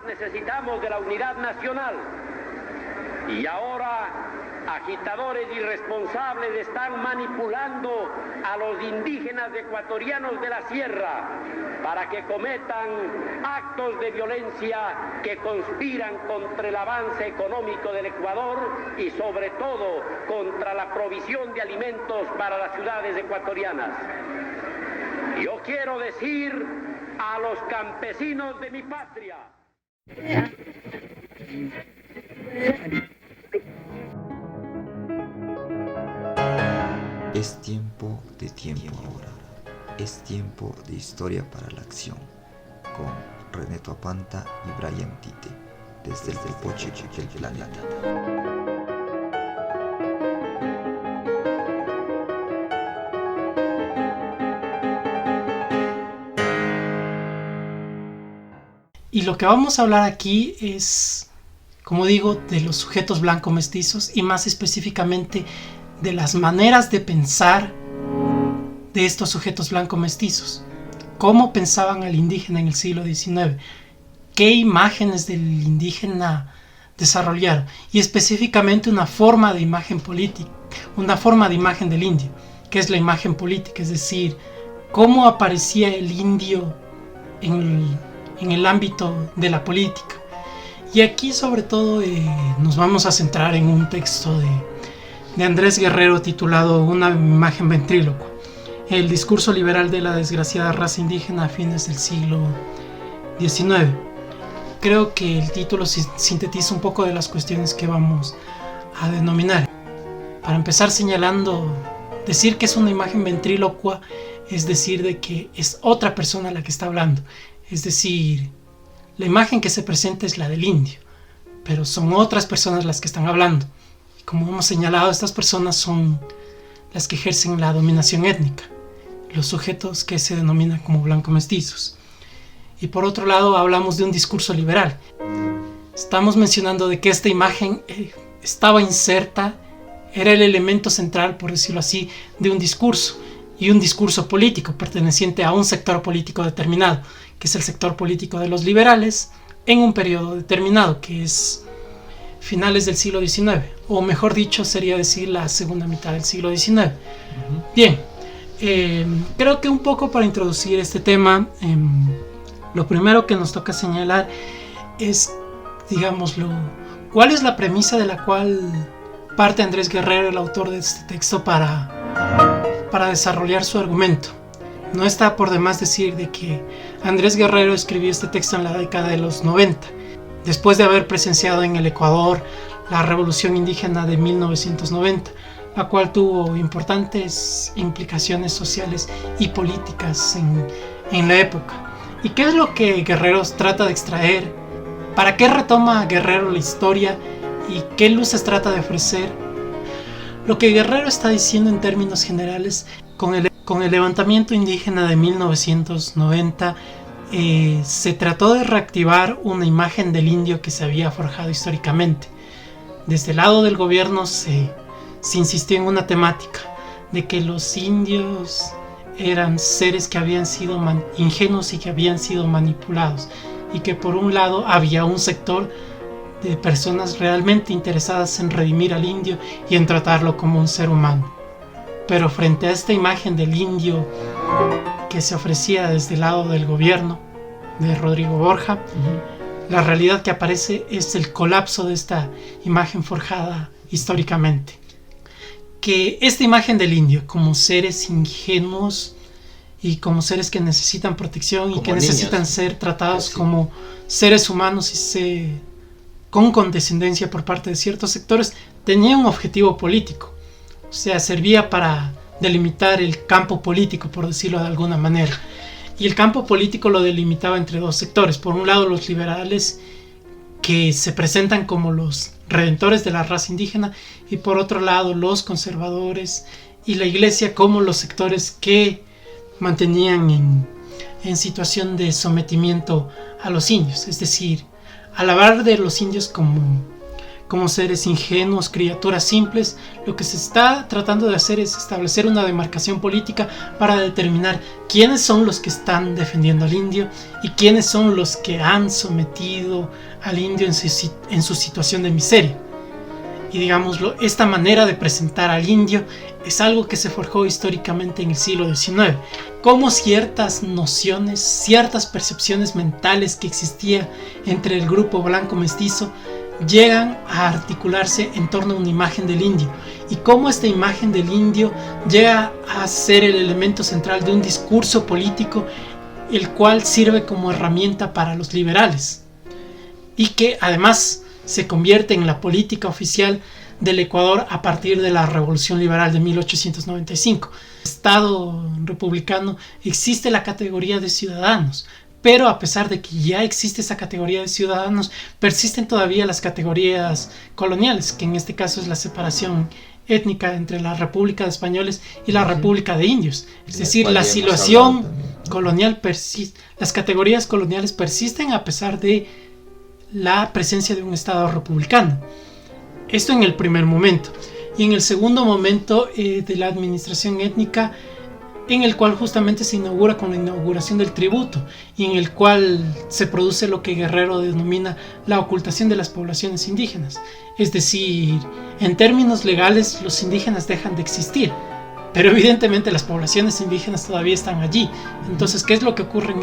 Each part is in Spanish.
Necesitamos de la unidad nacional. Y ahora agitadores irresponsables están manipulando a los indígenas ecuatorianos de la sierra para que cometan actos de violencia que conspiran contra el avance económico del Ecuador y sobre todo contra la provisión de alimentos para las ciudades ecuatorianas. Yo quiero decir a los campesinos de mi patria. Es tiempo de tiempo ahora. Es tiempo de historia para la acción. Con René Tuapanta y Brian Tite, desde el Poche del planeta. Y lo que vamos a hablar aquí es, como digo, de los sujetos blanco mestizos y más específicamente de las maneras de pensar de estos sujetos blanco mestizos. Cómo pensaban al indígena en el siglo XIX, qué imágenes del indígena desarrollaron y específicamente una forma de imagen política, una forma de imagen del indio, que es la imagen política, es decir, cómo aparecía el indio en el ámbito de la política. Y aquí sobre todo nos vamos a centrar en un texto de Andrés Guerrero titulado Una imagen ventrílocua, el discurso liberal de la desgraciada raza indígena a fines del siglo XIX. Creo que el título sintetiza un poco de las cuestiones que vamos a denominar. Para empezar señalando, decir que es una imagen ventrílocua es decir de que es otra persona la que está hablando. Es decir, la imagen que se presenta es la del indio, pero son otras personas las que están hablando. Y como hemos señalado, estas personas son las que ejercen la dominación étnica, los sujetos que se denominan como blanco mestizos. Y por otro lado, hablamos de un discurso liberal. Estamos mencionando de que esta imagen estaba inserta, era el elemento central, por decirlo así, de un discurso, y un discurso político perteneciente a un sector político determinado, que es el sector político de los liberales, en un periodo determinado, que es finales del siglo XIX, o mejor dicho, sería decir la segunda mitad del siglo XIX. Bien, creo que un poco para introducir este tema, lo primero que nos toca señalar es, digámoslo, cuál es la premisa de la cual parte Andrés Guerrero, el autor de este texto, para desarrollar su argumento. No está por demás decir de que Andrés Guerrero escribió este texto en la década de los 90, después de haber presenciado en el Ecuador la revolución indígena de 1990, la cual tuvo importantes implicaciones sociales y políticas en la época. ¿Y qué es lo que Guerrero trata de extraer? ¿Para qué retoma Guerrero la historia? ¿Y qué luces trata de ofrecer? Lo que Guerrero está diciendo en términos generales, con el levantamiento indígena de 1990, se trató de reactivar una imagen del indio que se había forjado históricamente. Desde el lado del gobierno se insistió en una temática de que los indios eran seres que habían sido ingenuos y que habían sido manipulados, y que por un lado había un sector de personas realmente interesadas en redimir al indio y en tratarlo como un ser humano. Pero frente a esta imagen del indio que se ofrecía desde el lado del gobierno de Rodrigo Borja, la realidad que aparece es el colapso de esta imagen forjada históricamente. Que esta imagen del indio como seres ingenuos y como seres que necesitan protección y que niños necesitan ser tratados como seres humanos y con condescendencia por parte de ciertos sectores, tenía un objetivo político. O sea, servía para delimitar el campo político, por decirlo de alguna manera. Y el campo político lo delimitaba entre dos sectores. Por un lado, los liberales, que se presentan como los redentores de la raza indígena, y por otro lado, los conservadores y la iglesia como los sectores que mantenían en situación de sometimiento a los indios. Es decir, al hablar de los indios como como seres ingenuos, criaturas simples. Lo que se está tratando de hacer es establecer una demarcación política para determinar quiénes son los que están defendiendo al indio y quiénes son los que han sometido al indio en su situación de miseria. Y digámoslo, esta manera de presentar al indio es algo que se forjó históricamente en el siglo XIX. Como ciertas nociones, ciertas percepciones mentales que existían entre el grupo blanco mestizo llegan a articularse en torno a una imagen del indio, y cómo esta imagen del indio llega a ser el elemento central de un discurso político, el cual sirve como herramienta para los liberales, y que además se convierte en la política oficial del Ecuador a partir de la Revolución Liberal de 1895. En el Estado republicano existe la categoría de ciudadanos, pero a pesar de que ya existe esa categoría de ciudadanos, persisten todavía las categorías coloniales, que en este caso es la separación étnica entre la República de Españoles y la República de Indios. Es decir, la situación colonial persiste, las categorías coloniales persisten a pesar de la presencia de un Estado republicano. Esto en el primer momento. Y en el segundo momento de la administración étnica, en el cual justamente se inaugura con la inauguración del tributo, y en el cual se produce lo que Guerrero denomina la ocultación de las poblaciones indígenas. Es decir, en términos legales los indígenas dejan de existir, pero evidentemente las poblaciones indígenas todavía están allí. Entonces, ¿qué es lo que ocurre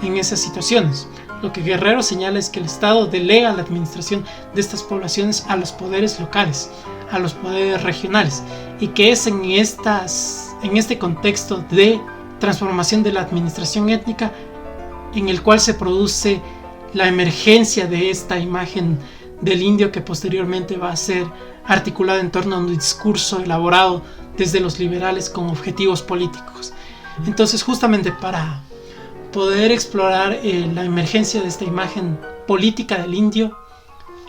en esas situaciones? Lo que Guerrero señala es que el Estado delega la administración de estas poblaciones a los poderes locales, a los poderes regionales, y que es en este contexto de transformación de la administración étnica en el cual se produce la emergencia de esta imagen del indio, que posteriormente va a ser articulada en torno a un discurso elaborado desde los liberales con objetivos políticos. Entonces, justamente para poder explorar la emergencia de esta imagen política del indio,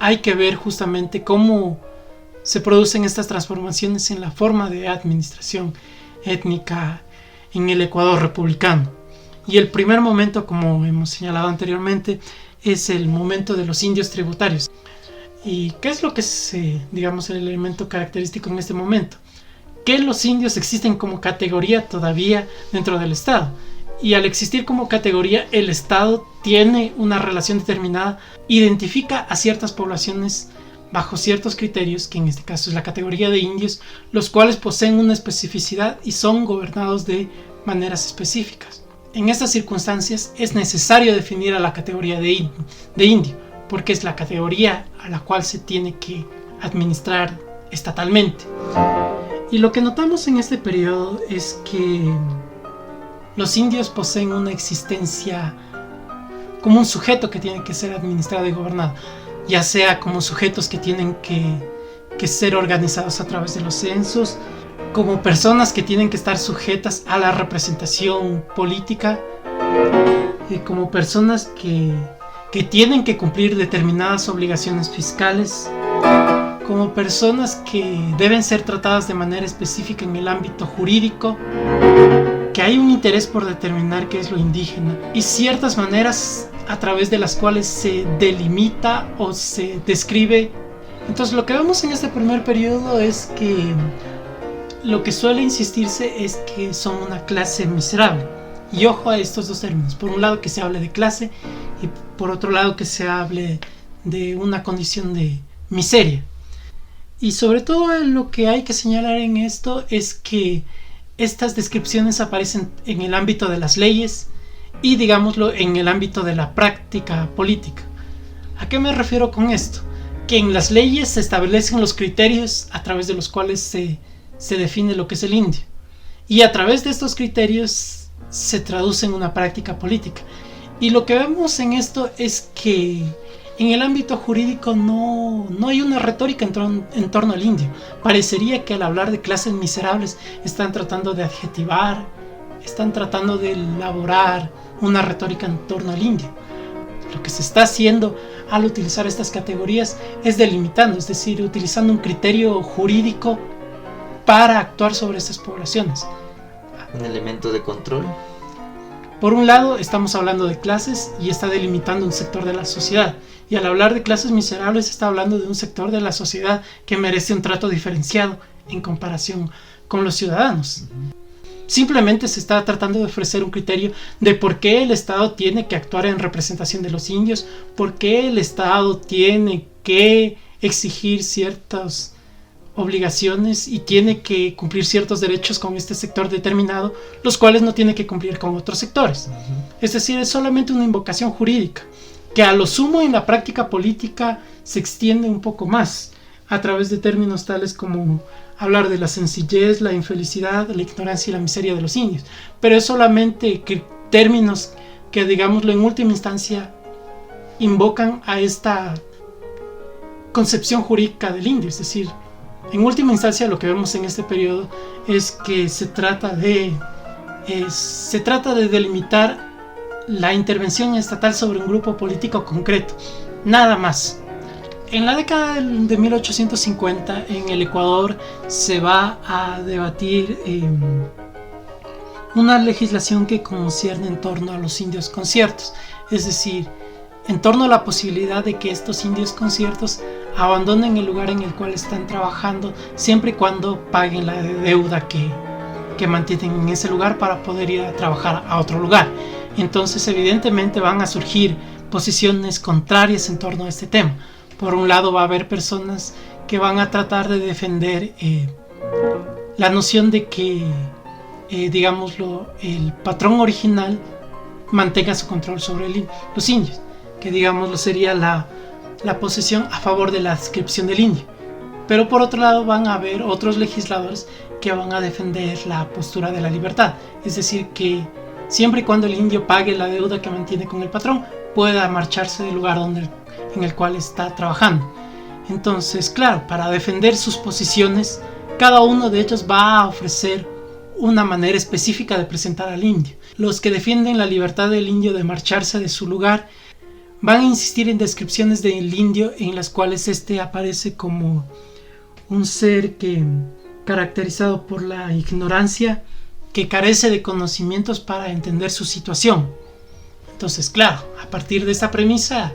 hay que ver justamente cómo se producen estas transformaciones en la forma de administración étnica en el Ecuador republicano. Y el primer momento, como hemos señalado anteriormente, es el momento de los indios tributarios. ¿Y qué es lo que es, digamos, el elemento característico en este momento? Que los indios existen como categoría todavía dentro del Estado. Y al existir como categoría, el Estado tiene una relación determinada, identifica a ciertas poblaciones bajo ciertos criterios, que en este caso es la categoría de indios, los cuales poseen una especificidad y son gobernados de maneras específicas. En estas circunstancias es necesario definir a la categoría de indio, porque es la categoría a la cual se tiene que administrar estatalmente. Y lo que notamos en este periodo es que los indios poseen una existencia como un sujeto que tiene que ser administrado y gobernado, ya sea como sujetos que tienen que ser organizados a través de los censos, como personas que tienen que estar sujetas a la representación política, como personas que tienen que cumplir determinadas obligaciones fiscales, como personas que deben ser tratadas de manera específica en el ámbito jurídico, que hay un interés por determinar qué es lo indígena y ciertas maneras a través de las cuales se delimita o se describe. Entonces, lo que vemos en este primer periodo es que lo que suele insistirse es que son una clase miserable. Y ojo a estos dos términos: por un lado que se hable de clase y por otro lado que se hable de una condición de miseria. Y sobre todo lo que hay que señalar en esto es que estas descripciones aparecen en el ámbito de las leyes y, digámoslo, en el ámbito de la práctica política. ¿A qué me refiero con esto? Que en las leyes se establecen los criterios a través de los cuales se define lo que es el indio, y a través de estos criterios se traduce en una práctica política. Y lo que vemos en esto es que en el ámbito jurídico no hay una retórica en torno al indio. Parecería que al hablar de clases miserables están tratando de adjetivar, están tratando de elaborar una retórica en torno al indio. Lo que se está haciendo al utilizar estas categorías es delimitando, es decir, utilizando un criterio jurídico para actuar sobre estas poblaciones. Un elemento de control. Por un lado, estamos hablando de clases y está delimitando un sector de la sociedad. Y al hablar de clases miserables, está hablando de un sector de la sociedad que merece un trato diferenciado en comparación con los ciudadanos. Simplemente se está tratando de ofrecer un criterio de por qué el Estado tiene que actuar en representación de los indios, por qué el Estado tiene que exigir ciertas obligaciones y tiene que cumplir ciertos derechos con este sector determinado, los cuales no tiene que cumplir con otros sectores. Es decir, es solamente una invocación jurídica, que a lo sumo en la práctica política se extiende un poco más, a través de términos tales como hablar de la sencillez, la infelicidad, la ignorancia y la miseria de los indios. Pero es solamente que términos que, digámoslo, en última instancia invocan a esta concepción jurídica del indio. Es decir, en última instancia lo que vemos en este periodo es que se trata de delimitar la intervención estatal sobre un grupo político concreto, nada más. En la década de 1850 en el Ecuador se va a debatir una legislación que concierne en torno a los indios conciertos, es decir, en torno a la posibilidad de que estos indios conciertos abandonen el lugar en el cual están trabajando siempre y cuando paguen la deuda que mantienen en ese lugar para poder ir a trabajar a otro lugar. Entonces evidentemente van a surgir posiciones contrarias en torno a este tema. Por un lado va a haber personas que van a tratar de defender la noción de que, digámoslo, el patrón original mantenga su control sobre los indios, que digámoslo sería la posición a favor de la adscripción del indio. Pero por otro lado van a haber otros legisladores que van a defender la postura de la libertad, es decir, que siempre y cuando el indio pague la deuda que mantiene con el patrón, pueda marcharse del lugar en el cual está trabajando. Entonces, claro, para defender sus posiciones, cada uno de ellos va a ofrecer una manera específica de presentar al indio. Los que defienden la libertad del indio de marcharse de su lugar van a insistir en descripciones del indio en las cuales éste aparece como un ser caracterizado por la ignorancia, que carece de conocimientos para entender su situación. Entonces, claro, a partir de esta premisa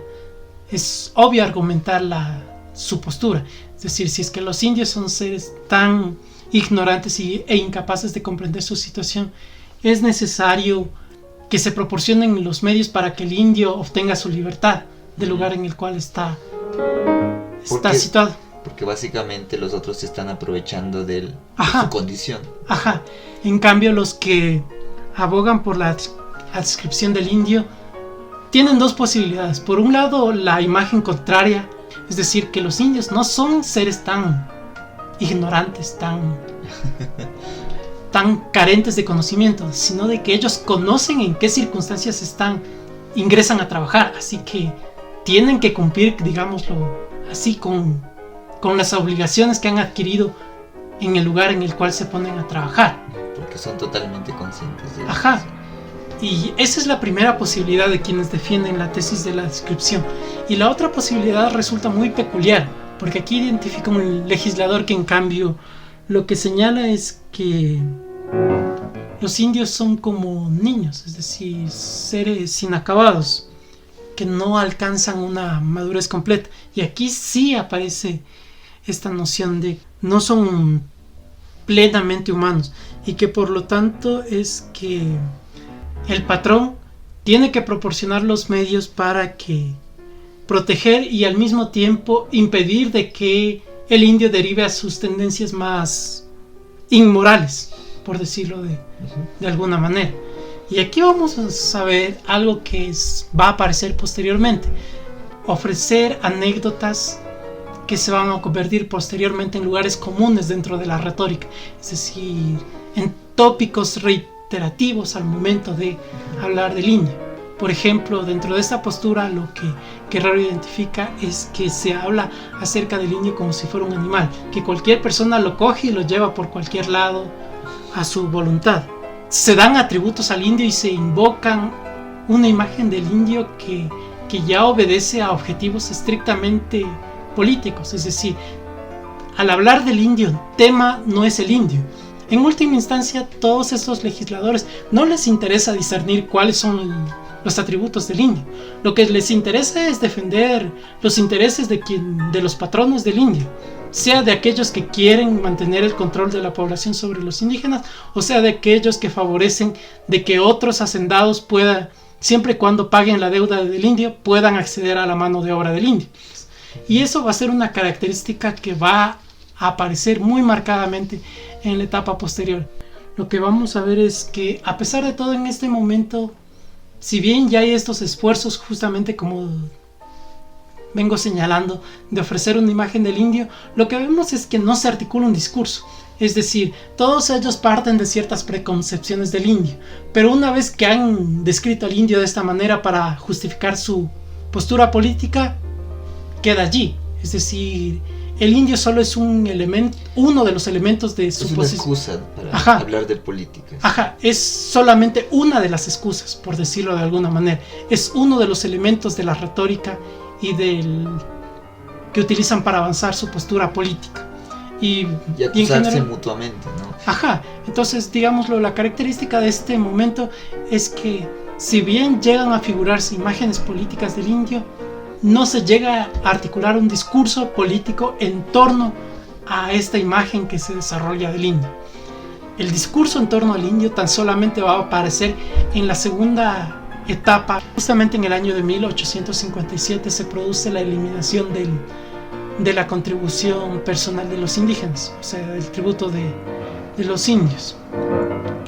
es obvio argumentar su postura. Es decir, si es que los indios son seres tan ignorantes e incapaces de comprender su situación, es necesario que se proporcionen los medios para que el indio obtenga su libertad del lugar en el cual está situado. Porque básicamente los otros se están aprovechando de su condición. Ajá. En cambio, los que abogan por la adscripción del indio tienen dos posibilidades. Por un lado, la imagen contraria, es decir, que los indios no son seres tan ignorantes, tan carentes de conocimiento, sino de que ellos conocen en qué circunstancias ingresan a trabajar, así que tienen que cumplir, digámoslo así, con las obligaciones que han adquirido en el lugar en el cual se ponen a trabajar. Porque son totalmente conscientes de eso. Ajá. Y esa es la primera posibilidad de quienes defienden la tesis de la adscripción. Y la otra posibilidad resulta muy peculiar, porque aquí identifica un legislador que en cambio lo que señala es que los indios son como niños, es decir, seres inacabados, que no alcanzan una madurez completa. Y aquí sí aparece esta noción de no son plenamente humanos y que por lo tanto es que el patrón tiene que proporcionar los medios para que proteger y al mismo tiempo impedir de que el indio derive a sus tendencias más inmorales, por decirlo de alguna manera. Y aquí vamos a saber algo que va a aparecer posteriormente: ofrecer anécdotas que se van a convertir posteriormente en lugares comunes dentro de la retórica, es decir, en tópicos reiterativos al momento de hablar del indio. Por ejemplo, dentro de esta postura lo que Guerrero identifica es que se habla acerca del indio como si fuera un animal, que cualquier persona lo coge y lo lleva por cualquier lado a su voluntad. Se dan atributos al indio y se invocan una imagen del indio que ya obedece a objetivos estrictamente políticos. Es decir, al hablar del indio, el tema no es el indio. En última instancia, todos estos legisladores no les interesa discernir cuáles son los atributos del indio. Lo que les interesa es defender los intereses de los patronos del indio, sea de aquellos que quieren mantener el control de la población sobre los indígenas, o sea de aquellos que favorecen de que otros hacendados puedan, siempre y cuando paguen la deuda del indio, puedan acceder a la mano de obra del indio. Y eso va a ser una característica que va a aparecer muy marcadamente en la etapa posterior. Lo que vamos a ver es que, a pesar de todo, en este momento, si bien ya hay estos esfuerzos, justamente como vengo señalando, de ofrecer una imagen del indio, lo que vemos es que no se articula un discurso. Es decir, todos ellos parten de ciertas preconcepciones del indio, pero una vez que han descrito al indio de esta manera para justificar su postura política, queda allí. Es decir, el indio solo es un elemento, uno de los elementos de su posición. Es una excusa para hablar de política. Ajá, es solamente una de las excusas, por decirlo de alguna manera. Es uno de los elementos de la retórica y que utilizan para avanzar su postura política. Y acusarse mutuamente, ¿no? Ajá, entonces, digámoslo, la característica de este momento es que, si bien llegan a figurarse imágenes políticas del indio, no se llega a articular un discurso político en torno a esta imagen que se desarrolla del indio. El discurso en torno al indio tan solamente va a aparecer en la segunda etapa. Justamente en el año de 1857 se produce la eliminación de la contribución personal de los indígenas, o sea, del tributo de los indios.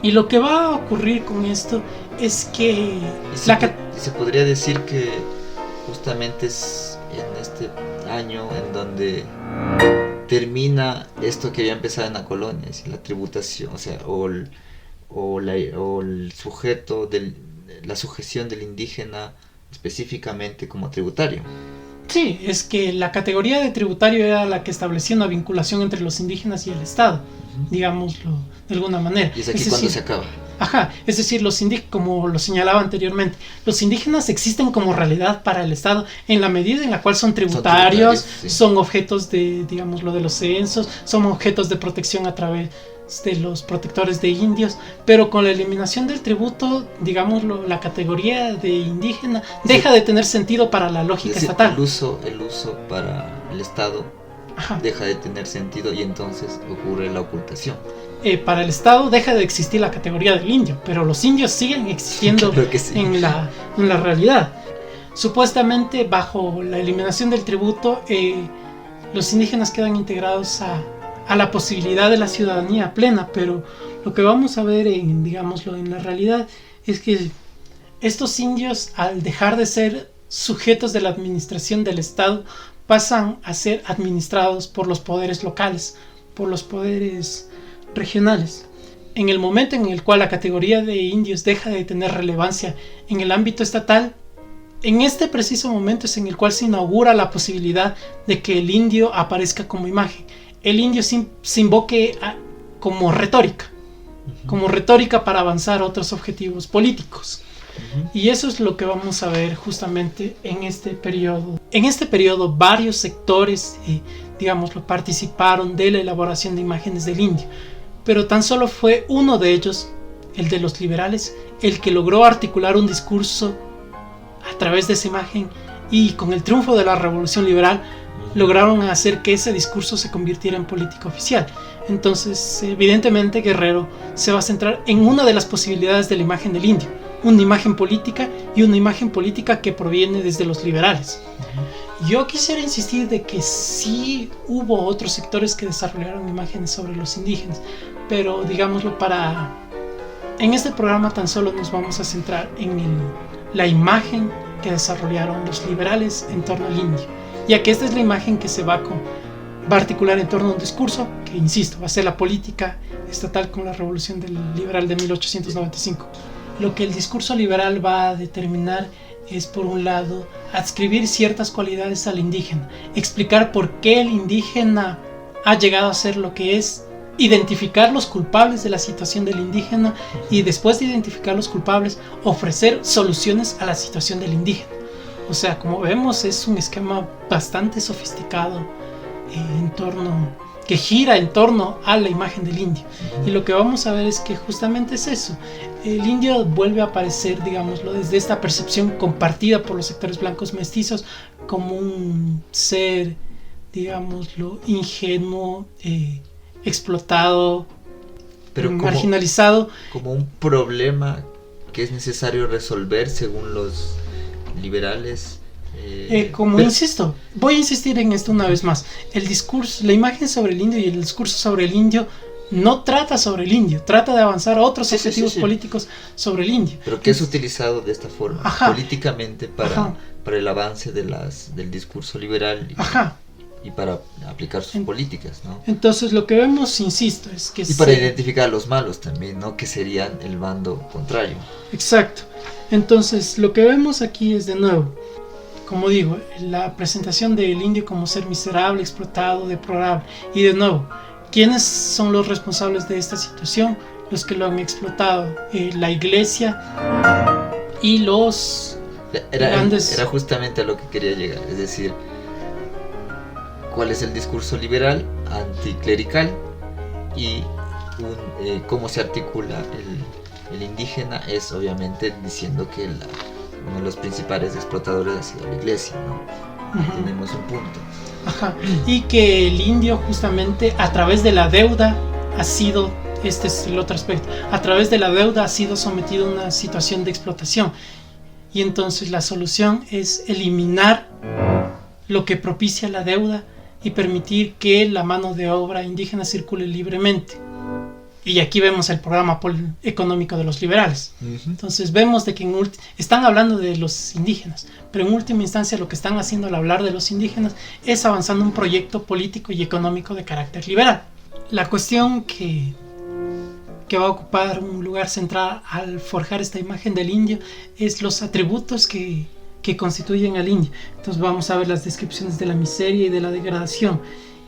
Y lo que va a ocurrir con esto es que... se podría decir que justamente es en este año en donde termina esto que había empezado en la colonia, es decir, la tributación, o sea, o el sujeto la sujeción del indígena específicamente como tributario. Sí, es que la categoría de tributario era la que establecía una vinculación entre los indígenas y el Estado, digámoslo de alguna manera. Y es aquí cuando se acaba. Ajá, es decir, los indígenas, como lo señalaba anteriormente, los indígenas existen como realidad para el Estado en la medida en la cual son tributarios, sí. Son objetos de, digámoslo, de los censos, son objetos de protección a través de los protectores de indios, pero con la eliminación del tributo, digámoslo, la categoría de indígena deja de tener sentido para la lógica estatal. El uso para el Estado deja de tener sentido y entonces ocurre la ocultación. Para el Estado deja de existir la categoría del indio, pero los indios siguen existiendo sí. en la realidad. Supuestamente, bajo la eliminación del tributo, los indígenas quedan integrados a la posibilidad de la ciudadanía plena, pero lo que vamos a ver digámoslo, en la realidad es que estos indios, al dejar de ser sujetos de la administración del Estado, pasan a ser administrados por los poderes locales, por los poderes regionales. En el momento en el cual la categoría de indios deja de tener relevancia en el ámbito estatal, en este preciso momento es en el cual se inaugura la posibilidad de que el indio aparezca como imagen. El indio se invoque como retórica para avanzar otros objetivos políticos. Y eso es lo que vamos a ver justamente en este periodo. En este periodo varios sectores, digámoslo, participaron de la elaboración de imágenes del indio, pero tan solo fue uno de ellos, el de los liberales, el que logró articular un discurso a través de esa imagen, y con el triunfo de la Revolución Liberal lograron hacer que ese discurso se convirtiera en política oficial. Entonces, evidentemente, Guerrero se va a centrar en una de las posibilidades de la imagen del indio, una imagen política, y una imagen política que proviene desde los liberales. Yo quisiera insistir de que sí hubo otros sectores que desarrollaron imágenes sobre los indígenas, pero digámoslo, en este programa tan solo nos vamos a centrar en la imagen que desarrollaron los liberales en torno al indio, ya que esta es la imagen que se va a articular en torno a un discurso que, insisto, va a ser la política estatal con la Revolución Liberal de 1895. Lo que el discurso liberal va a determinar es, por un lado, adscribir ciertas cualidades al indígena, explicar por qué el indígena ha llegado a ser lo que es, identificar los culpables de la situación del indígena, y después de identificar los culpables, ofrecer soluciones a la situación del indígena. O sea, como vemos, es un esquema bastante sofisticado en torno que gira en torno a la imagen del indio. Y lo que vamos a ver es que justamente es eso. El indio vuelve a aparecer, digámoslo, desde esta percepción compartida por los sectores blancos mestizos como un ser, digámoslo, ingenuo, explotado, pero marginalizado. Como un problema que es necesario resolver según los liberales. Insisto, voy a insistir en esto una vez más. El discurso, la imagen sobre el indio y el discurso sobre el indio no trata sobre el indio, trata de avanzar a otros objetivos políticos sobre el indio. Pero que es utilizado de esta forma, políticamente, para el avance del discurso liberal y para aplicar sus políticas, ¿no? Entonces lo que vemos, insisto, es que... Y para identificar a los malos también, ¿no? Que serían el bando contrario. Exacto. Entonces lo que vemos aquí es, de nuevo, como digo, la presentación del indio como ser miserable, explotado, deplorable. Y de nuevo, ¿quiénes son los responsables de esta situación? Los que lo han explotado. La iglesia y los grandes... Era justamente a lo que quería llegar. Es decir, ¿cuál es el discurso liberal, anticlerical? Y cómo se articula el indígena es obviamente diciendo que uno de los principales explotadores ha sido la iglesia, ¿no? Tenemos un punto. Y que el indio justamente a través de la deuda ha sido, este es el otro aspecto, a través de la deuda ha sido sometido a una situación de explotación. Y entonces la solución es eliminar lo que propicia la deuda y permitir que la mano de obra indígena circule libremente. Y aquí vemos el programa económico de los liberales. Entonces vemos de que están hablando de los indígenas, pero en última instancia lo que están haciendo al hablar de los indígenas es avanzando un proyecto político y económico de carácter liberal. La cuestión que va a ocupar un lugar central al forjar esta imagen del indio es los atributos que constituyen al indio. Entonces vamos a ver las descripciones de la miseria y de la degradación.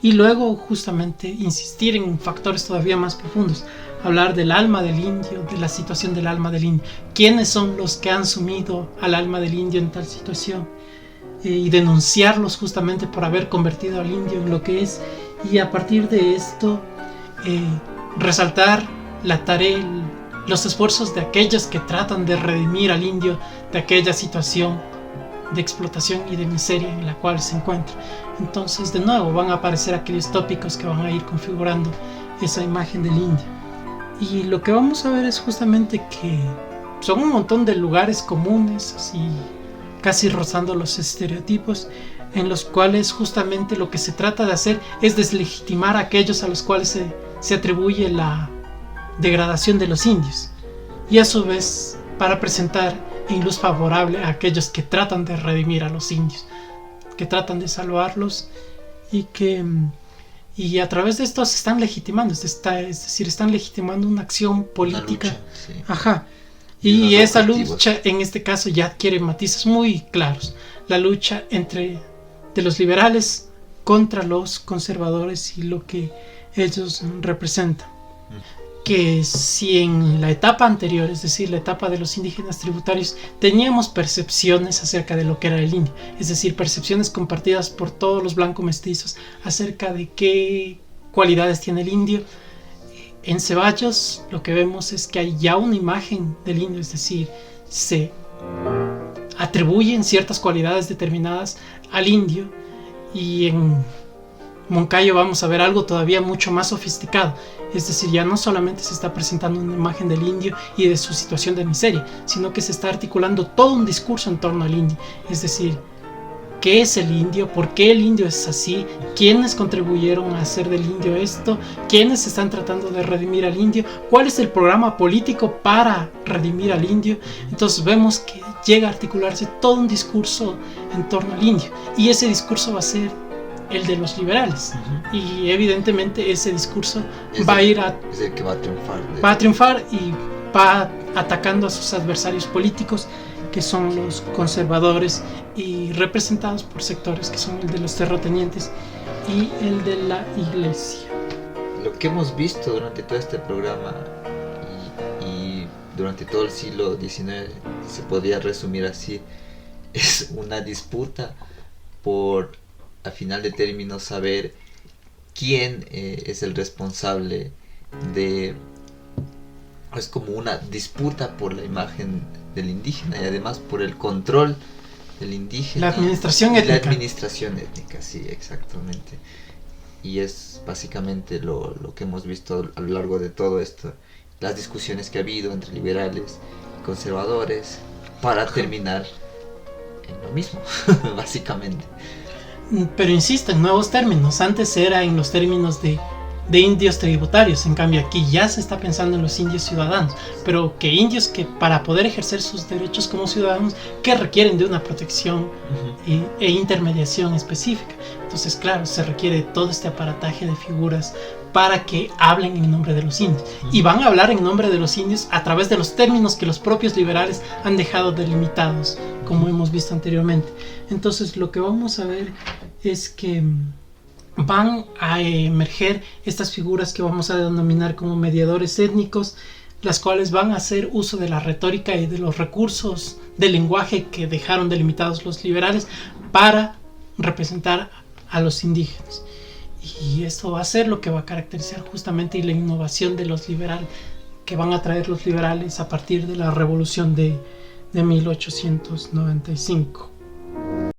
Y luego justamente insistir en factores todavía más profundos. Hablar del alma del indio, de la situación del alma del indio. ¿Quiénes son los que han sumido al alma del indio en tal situación? Y denunciarlos justamente por haber convertido al indio en lo que es. Y a partir de esto, resaltar la tarea, los esfuerzos de aquellos que tratan de redimir al indio de aquella situación de explotación y de miseria en la cual se encuentra. Entonces de nuevo van a aparecer aquellos tópicos que van a ir configurando esa imagen del indio. Y lo que vamos a ver es justamente que son un montón de lugares comunes, así casi rozando los estereotipos, en los cuales justamente lo que se trata de hacer es deslegitimar a aquellos a los cuales se atribuye la degradación de los indios, y a su vez para presentar en luz favorable a aquellos que tratan de redimir a los indios, que tratan de salvarlos, y a través de esto se están legitimando, es decir, están legitimando una acción política. Lucha, sí. Y esa lucha en este caso ya adquiere matices muy claros. La lucha de los liberales contra los conservadores y lo que ellos representan. Que si en la etapa anterior, es decir, la etapa de los indígenas tributarios, teníamos percepciones acerca de lo que era el indio, es decir, percepciones compartidas por todos los blancos mestizos acerca de qué cualidades tiene el indio, en Ceballos lo que vemos es que hay ya una imagen del indio, es decir, se atribuyen ciertas cualidades determinadas al indio, y en Moncayo vamos a ver algo todavía mucho más sofisticado. Es decir, ya no solamente se está presentando una imagen del indio y de su situación de miseria, sino que se está articulando todo un discurso en torno al indio. Es decir, ¿qué es el indio? ¿Por qué el indio es así? ¿Quiénes contribuyeron a hacer del indio esto? ¿Quiénes están tratando de redimir al indio? ¿Cuál es el programa político para redimir al indio? Entonces vemos que llega a articularse todo un discurso en torno al indio, y ese discurso va a ser el de los liberales. Y evidentemente ese discurso es el que va a triunfar y va atacando a sus adversarios políticos, que son los conservadores, y representados por sectores que son el de los terratenientes y el de la iglesia. Lo que hemos visto durante todo este programa y durante todo el siglo XIX se podría resumir así: es una disputa por, a final de términos, saber quién es el responsable de... Es como una disputa por la imagen del indígena y además por el control del indígena. La administración étnica. La administración étnica, sí, exactamente. Y es básicamente lo que hemos visto a lo largo de todo esto, las discusiones que ha habido entre liberales y conservadores para terminar en lo mismo, básicamente. Pero insisto, en nuevos términos. Antes era en los términos de indios tributarios. En cambio aquí ya se está pensando en los indios ciudadanos. Pero que indios que para poder ejercer sus derechos como ciudadanos que requieren de una protección e intermediación específica. Entonces claro, se requiere todo este aparataje de figuras para que hablen en nombre de los indios. Y van a hablar en nombre de los indios a través de los términos que los propios liberales han dejado delimitados, como hemos visto anteriormente. Entonces lo que vamos a ver es que van a emerger estas figuras que vamos a denominar como mediadores étnicos, las cuales van a hacer uso de la retórica y de los recursos del lenguaje que dejaron delimitados los liberales para representar a los indígenas. Y esto va a ser lo que va a caracterizar justamente la innovación de los liberales, que van a traer los liberales a partir de la revolución de 1895.